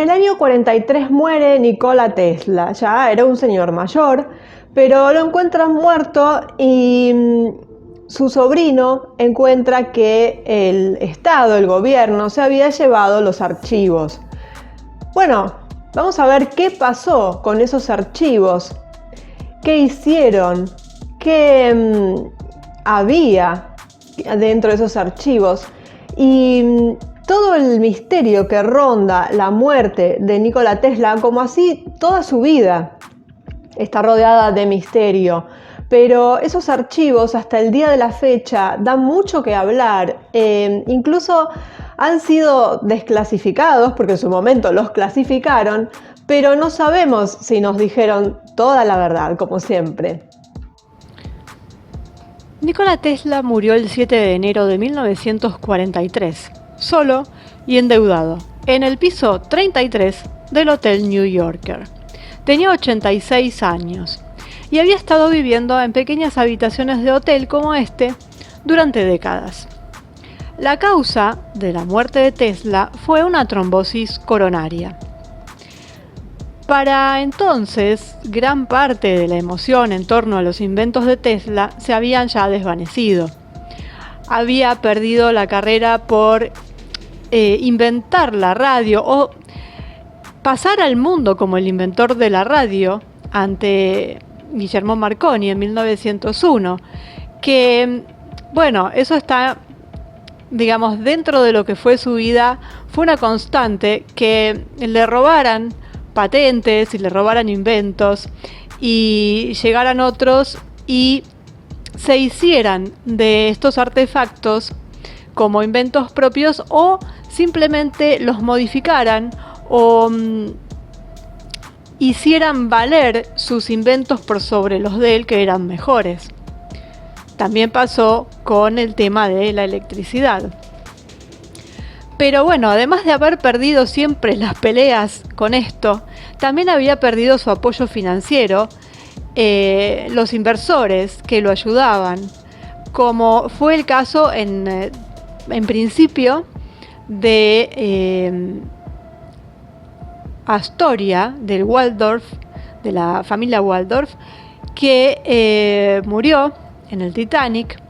el año 43 muere Nikola Tesla, ya era un señor mayor, pero lo encuentran muerto y su sobrino encuentra que el Estado, el gobierno, se había llevado los archivos. Bueno, vamos a ver qué pasó con esos archivos, qué hicieron, qué había dentro de esos archivos y todo el misterio que ronda la muerte de Nikola Tesla, como así toda su vida está rodeada de misterio. Pero esos archivos hasta el día de la fecha dan mucho que hablar, incluso han sido desclasificados porque en su momento los clasificaron, pero no sabemos si nos dijeron toda la verdad, como siempre. Nikola Tesla murió el 7 de enero de 1943, solo y endeudado, en el piso 33 del Hotel New Yorker. Tenía 86 años y había estado viviendo en pequeñas habitaciones de hotel como este durante décadas. La causa de la muerte de Tesla fue una trombosis coronaria. Para entonces, gran parte de la emoción en torno a los inventos de Tesla se habían ya desvanecido. Había perdido la carrera por inventar la radio o pasar al mundo como el inventor de la radio ante Guillermo Marconi en 1901, que, bueno, eso está, digamos, dentro de lo que fue su vida, fue una constante que le robaran patentes y le robaran inventos y llegaran otros y se hicieran de estos artefactos como inventos propios o simplemente los modificaran o hicieran valer sus inventos por sobre los de él, que eran mejores. También pasó con el tema de la electricidad. Pero bueno, además de haber perdido siempre las peleas con esto, también había perdido su apoyo financiero, los inversores que lo ayudaban, como fue el caso en principio de Astoria, del Waldorf, de la familia Waldorf, que murió en el Titanic,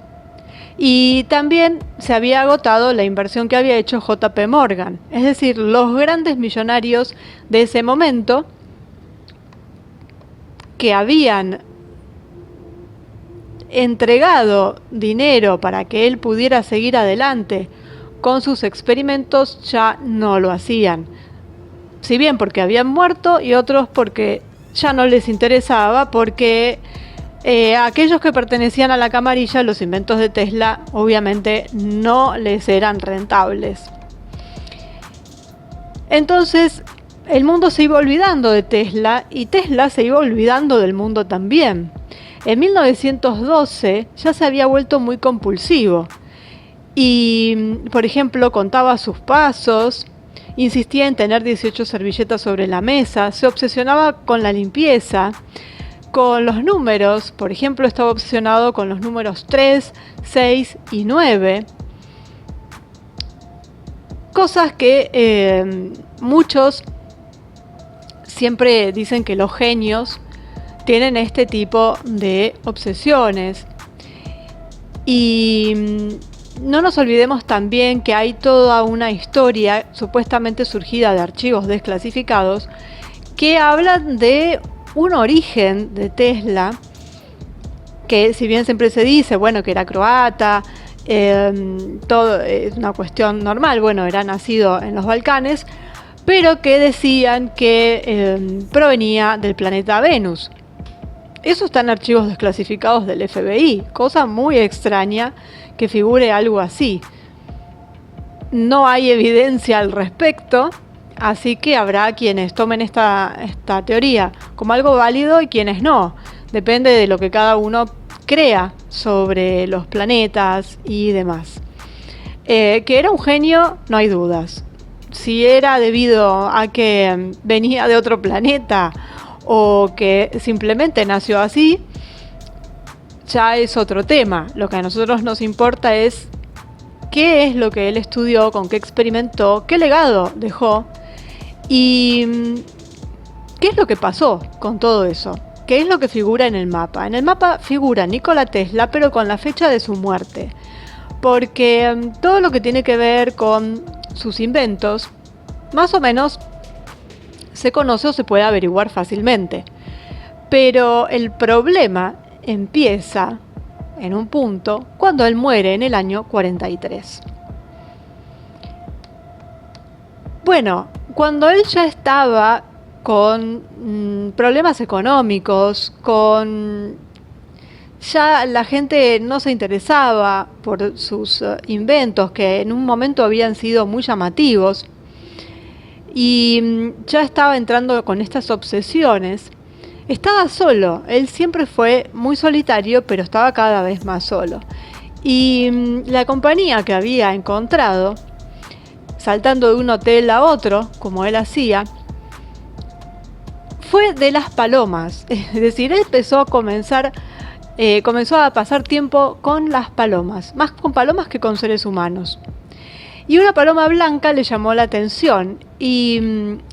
y también se había agotado la inversión que había hecho JP Morgan, es decir, los grandes millonarios de ese momento que habían entregado dinero para que él pudiera seguir adelante con sus experimentos, ya no lo hacían. Si bien porque habían muerto y otros porque ya no les interesaba, porque aquellos que pertenecían a la camarilla, los inventos de Tesla, obviamente no les eran rentables. Entonces, el mundo se iba olvidando de Tesla y Tesla se iba olvidando del mundo también. En 1912 ya se había vuelto muy compulsivo y, por ejemplo, contaba sus pasos, insistía en tener 18 servilletas sobre la mesa, se obsesionaba con la limpieza, con los números. Por ejemplo, estaba obsesionado con los números 3, 6 y 9. Cosas que muchos siempre dicen que los genios tienen este tipo de obsesiones. Y no nos olvidemos también que hay toda una historia supuestamente surgida de archivos desclasificados que hablan de un origen de Tesla, que si bien siempre se dice, bueno, que era croata, todo es una cuestión normal, bueno, era nacido en los Balcanes, pero que decían que provenía del planeta Venus. Eso está en archivos desclasificados del FBI, cosa muy extraña que figure algo así. No hay evidencia al respecto, así que habrá quienes tomen esta teoría como algo válido y quienes no. Depende de lo que cada uno crea sobre los planetas y demás. Que era un genio, no hay dudas. Si era debido a que venía de otro planeta o que simplemente nació así, ya es otro tema. Lo que a nosotros nos importa es qué es lo que él estudió, con qué experimentó, qué legado dejó ¿Y qué es lo que pasó con todo eso? ¿Qué es lo que figura en el mapa? En el mapa figura Nikola Tesla, pero con la fecha de su muerte. Porque todo lo que tiene que ver con sus inventos, más o menos se conoce o se puede averiguar fácilmente. Pero el problema empieza en un punto cuando él muere en el año 43. Bueno, cuando él ya estaba con problemas económicos, ya la gente no se interesaba por sus inventos, que en un momento habían sido muy llamativos, y ya estaba entrando con estas obsesiones. Estaba solo, él siempre fue muy solitario, pero estaba cada vez más solo. Y la compañía que había encontrado, saltando de un hotel a otro, como él hacía, fue de las palomas. Es decir, él comenzó a pasar tiempo con las palomas, más con palomas que con seres humanos. Y una paloma blanca le llamó la atención y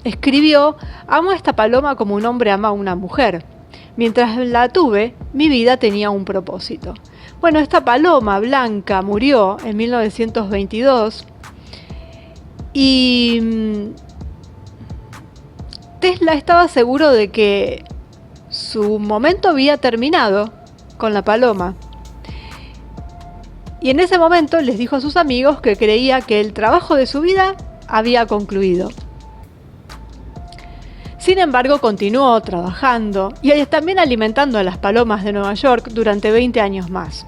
escribió: amo a esta paloma como un hombre ama a una mujer. Mientras la tuve, mi vida tenía un propósito. Bueno, esta paloma blanca murió en 1922 y Tesla estaba seguro de que su momento había terminado con la paloma. Y en ese momento les dijo a sus amigos que creía que el trabajo de su vida había concluido. Sin embargo, continuó trabajando y también alimentando a las palomas de Nueva York durante 20 años más.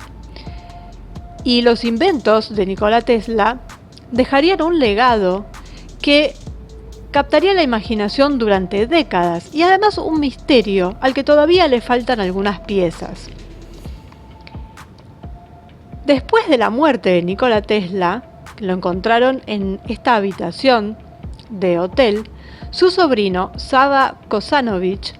Y los inventos de Nikola Tesla dejarían un legado que captaría la imaginación durante décadas y además un misterio al que todavía le faltan algunas piezas. Después de la muerte de Nikola Tesla, que lo encontraron en esta habitación de hotel, su sobrino, Sava Kosanovich,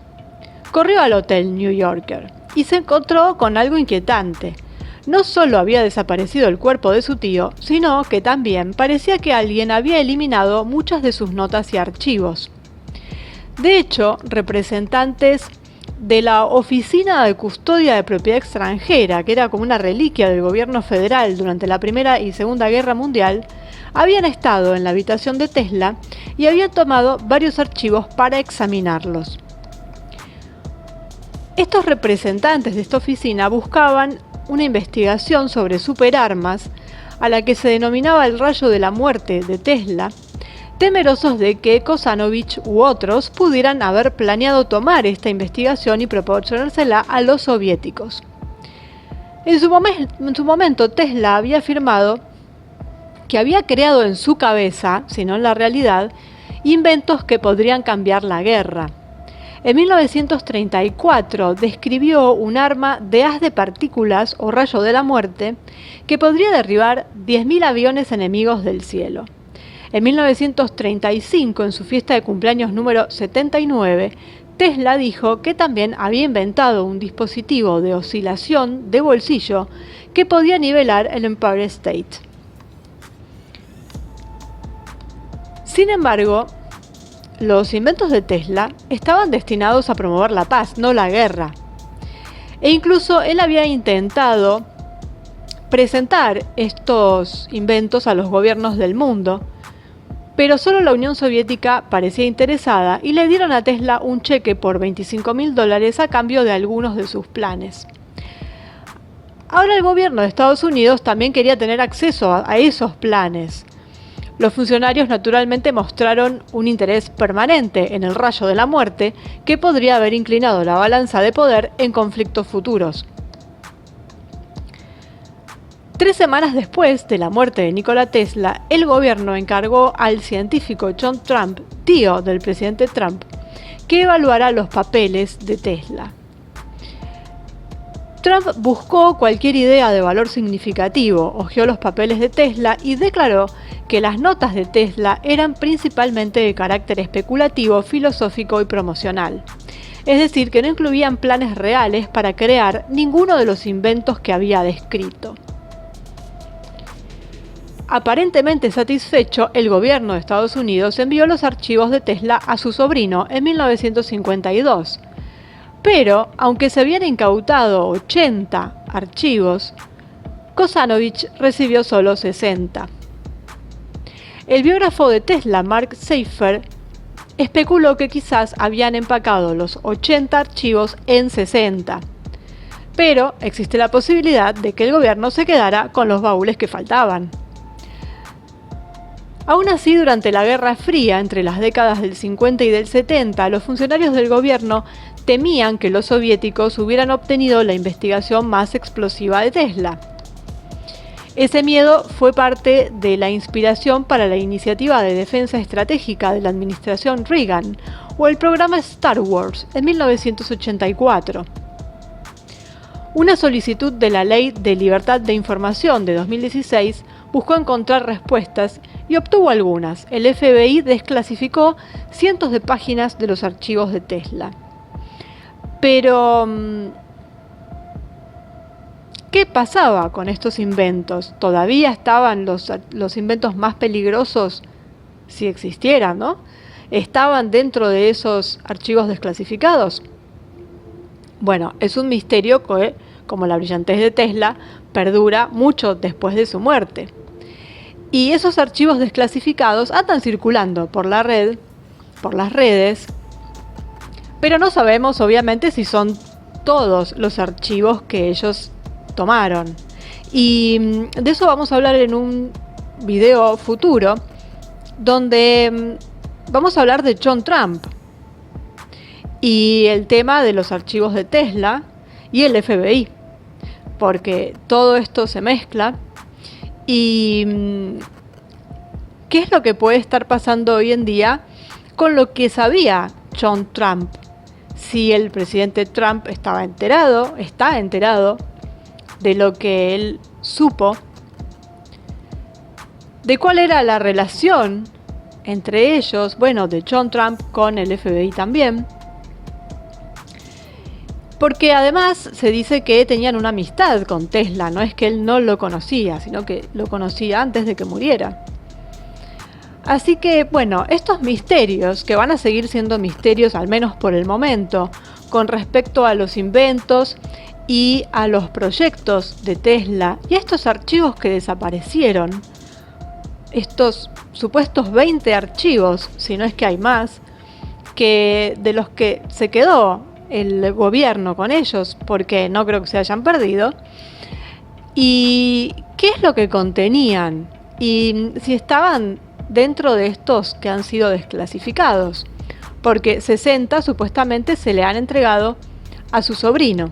corrió al Hotel New Yorker y se encontró con algo inquietante. No solo había desaparecido el cuerpo de su tío, sino que también parecía que alguien había eliminado muchas de sus notas y archivos. De hecho, representantes de la Oficina de Custodia de Propiedad Extranjera, que era como una reliquia del gobierno federal durante la Primera y Segunda Guerra Mundial, habían estado en la habitación de Tesla y habían tomado varios archivos para examinarlos. Estos representantes de esta oficina buscaban una investigación sobre superarmas a la que se denominaba el rayo de la muerte de Tesla, temerosos de que Kosanovich u otros pudieran haber planeado tomar esta investigación y proporcionársela a los soviéticos. En su momento, Tesla había afirmado que había creado en su cabeza, si no en la realidad, inventos que podrían cambiar la guerra. En 1934 describió un arma de haz de partículas o rayo de la muerte que podría derribar 10.000 aviones enemigos del cielo. En 1935, en su fiesta de cumpleaños número 79, Tesla dijo que también había inventado un dispositivo de oscilación de bolsillo que podía nivelar el Empire State. Sin embargo, los inventos de Tesla estaban destinados a promover la paz, no la guerra. E incluso él había intentado presentar estos inventos a los gobiernos del mundo, pero solo la Unión Soviética parecía interesada y le dieron a Tesla un cheque por $25.000 a cambio de algunos de sus planes. Ahora el gobierno de Estados Unidos también quería tener acceso a esos planes. Los funcionarios naturalmente mostraron un interés permanente en el rayo de la muerte que podría haber inclinado la balanza de poder en conflictos futuros. 3 semanas después de la muerte de Nikola Tesla, el gobierno encargó al científico John Trump, tío del presidente Trump, que evaluara los papeles de Tesla. Trump buscó cualquier idea de valor significativo, hojeó los papeles de Tesla y declaró que las notas de Tesla eran principalmente de carácter especulativo, filosófico y promocional. Es decir, que no incluían planes reales para crear ninguno de los inventos que había descrito. Aparentemente satisfecho, el gobierno de Estados Unidos envió los archivos de Tesla a su sobrino en 1952. Pero, aunque se habían incautado 80 archivos, Kozanovich recibió solo 60. El biógrafo de Tesla, Mark Seifer, especuló que quizás habían empacado los 80 archivos en 60. Pero existe la posibilidad de que el gobierno se quedara con los baúles que faltaban. Aún así, durante la Guerra Fría, entre las décadas del 50 y del 70, los funcionarios del gobierno temían que los soviéticos hubieran obtenido la investigación más explosiva de Tesla. Ese miedo fue parte de la inspiración para la Iniciativa de Defensa Estratégica de la administración Reagan o el programa Star Wars en 1984. Una solicitud de la Ley de Libertad de Información de 2016 buscó encontrar respuestas y obtuvo algunas. El FBI desclasificó cientos de páginas de los archivos de Tesla. Pero, ¿qué pasaba con estos inventos? ¿Todavía estaban los inventos más peligrosos, si existieran, ¿no? ¿Estaban dentro de esos archivos desclasificados? Bueno, es un misterio que, como la brillantez de Tesla, perdura mucho después de su muerte. Y esos archivos desclasificados andan circulando por la red, por las redes, pero no sabemos obviamente si son todos los archivos que ellos tomaron. Y de eso vamos a hablar en un video futuro, donde vamos a hablar de John Trump y el tema de los archivos de Tesla y el FBI, porque todo esto se mezcla. ¿Y qué es lo que puede estar pasando hoy en día con lo que sabía John Trump? Si el presidente Trump está enterado de lo que él supo, de cuál era la relación entre ellos, bueno, de John Trump con el FBI también. Porque además se dice que tenían una amistad con Tesla, no es que él no lo conocía, sino que lo conocía antes de que muriera. Así que, bueno, estos misterios, que van a seguir siendo misterios al menos por el momento, con respecto a los inventos y a los proyectos de Tesla y a estos archivos que desaparecieron, estos supuestos 20 archivos, si no es que hay más, que de los que se quedó el gobierno con ellos, porque no creo que se hayan perdido, y qué es lo que contenían, y si estaban dentro de estos que han sido desclasificados, porque 60 supuestamente se le han entregado a su sobrino.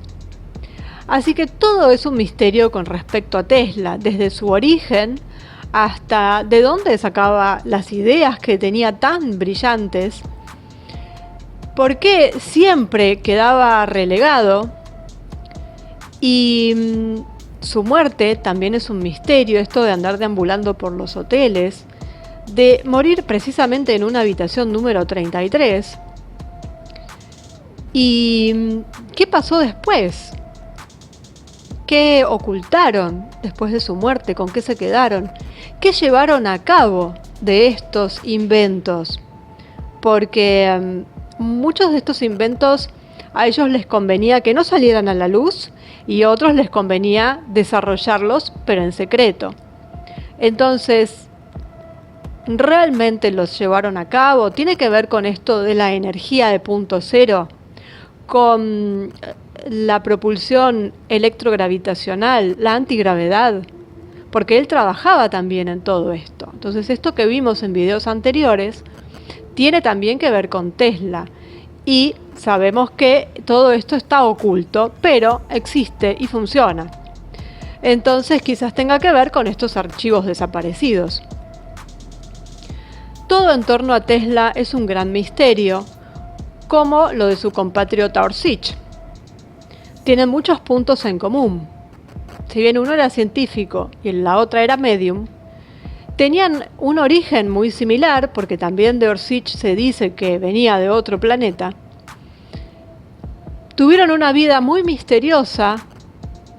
Así que todo es un misterio con respecto a Tesla, desde su origen hasta de dónde sacaba las ideas que tenía tan brillantes, por qué siempre quedaba relegado, y su muerte también es un misterio, esto de andar deambulando por los hoteles, de morir precisamente en una habitación número 33. ¿Y qué pasó después? ¿Qué ocultaron después de su muerte? ¿Con qué se quedaron? ¿Qué llevaron a cabo de estos inventos? Porque muchos de estos inventos a ellos les convenía que no salieran a la luz y a otros les convenía desarrollarlos, pero en secreto. Entonces, ¿realmente los llevaron a cabo? ¿Tiene que ver con esto de la energía de punto cero? ¿Con la propulsión electrogravitacional, la antigravedad? Porque él trabajaba también en todo esto. Entonces, esto que vimos en videos anteriores tiene también que ver con Tesla. Y sabemos que todo esto está oculto, pero existe y funciona. Entonces, quizás tenga que ver con estos archivos desaparecidos. Todo en torno a Tesla es un gran misterio, como lo de su compatriota Orsic. Tienen muchos puntos en común. Si bien uno era científico y la otra era medium, tenían un origen muy similar, porque también de Orsic se dice que venía de otro planeta. Tuvieron una vida muy misteriosa,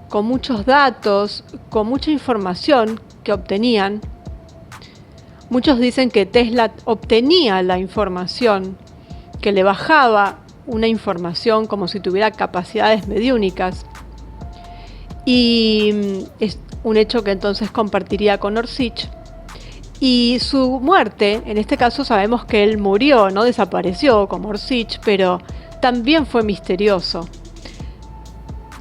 con muchos datos, con mucha información que obtenían, Muchos dicen que Tesla obtenía la información, que le bajaba una información como si tuviera capacidades mediúnicas, y es un hecho que entonces compartiría con Orsic. Y su muerte, en este caso sabemos que él murió, no desapareció como Orsic, pero también fue misterioso.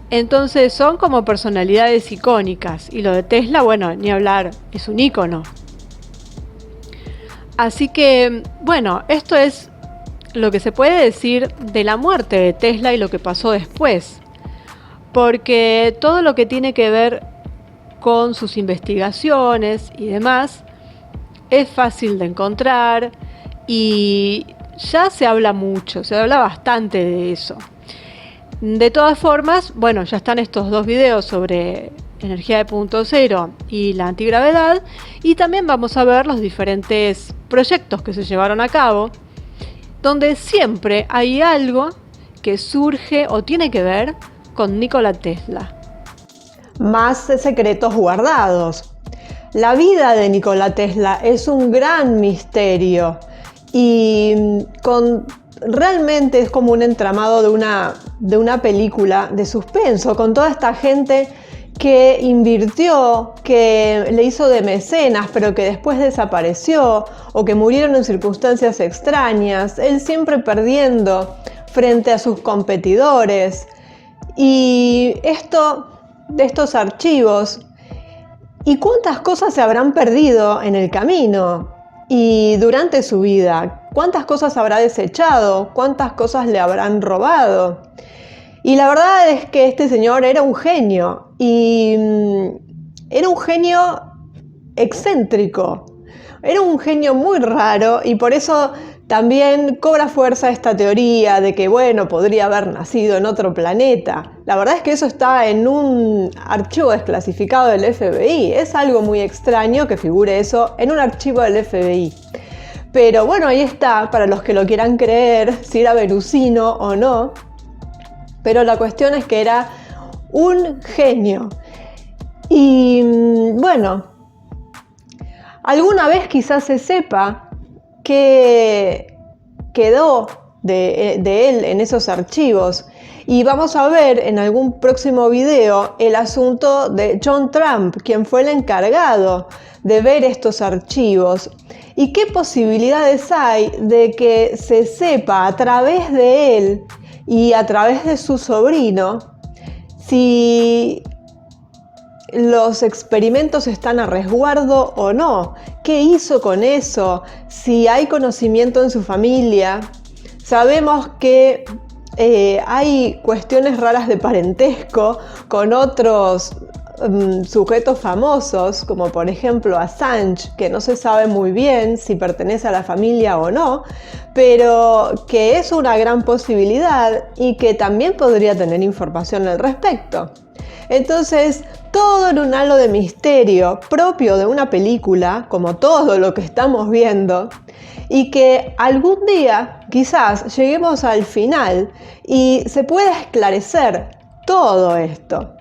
Entonces son como personalidades icónicas, y lo de Tesla, bueno, ni hablar, es un ícono. Así que, bueno, esto es lo que se puede decir de la muerte de Tesla y lo que pasó después. Porque todo lo que tiene que ver con sus investigaciones y demás es fácil de encontrar y ya se habla mucho, se habla bastante de eso. De todas formas, bueno, ya están estos 2 videos sobre energía de punto cero y la antigravedad, y también vamos a ver los diferentes proyectos que se llevaron a cabo, donde siempre hay algo que surge o tiene que ver con Nikola Tesla. Más secretos guardados. La vida de Nikola Tesla es un gran misterio y realmente es como un entramado de una película de suspenso, con toda esta gente que invirtió, que le hizo de mecenas, pero que después desapareció o que murieron en circunstancias extrañas, él siempre perdiendo frente a sus competidores. Y de estos archivos, ¿y cuántas cosas se habrán perdido en el camino y durante su vida? ¿Cuántas cosas habrá desechado? ¿Cuántas cosas le habrán robado? Y la verdad es que este señor era un genio, y era un genio excéntrico, era un genio muy raro, y por eso también cobra fuerza esta teoría de que, bueno, podría haber nacido en otro planeta. La verdad es que eso está en un archivo desclasificado del FBI. Es algo muy extraño que figure eso en un archivo del FBI. Pero bueno, ahí está, para los que lo quieran creer, si era verosímil o no. Pero la cuestión es que era un genio. Y bueno, alguna vez quizás se sepa qué quedó de él en esos archivos. Y vamos a ver en algún próximo video el asunto de John Trump, quien fue el encargado de ver estos archivos. Y qué posibilidades hay de que se sepa a través de él y a través de su sobrino si los experimentos están a resguardo o no, qué hizo con eso, si hay conocimiento en su familia. Sabemos que hay cuestiones raras de parentesco con otros sujetos famosos, como por ejemplo Assange, que no se sabe muy bien si pertenece a la familia o no, pero que es una gran posibilidad y que también podría tener información al respecto. Entonces, todo en un halo de misterio propio de una película, como todo lo que estamos viendo, y que algún día quizás lleguemos al final y se pueda esclarecer todo esto.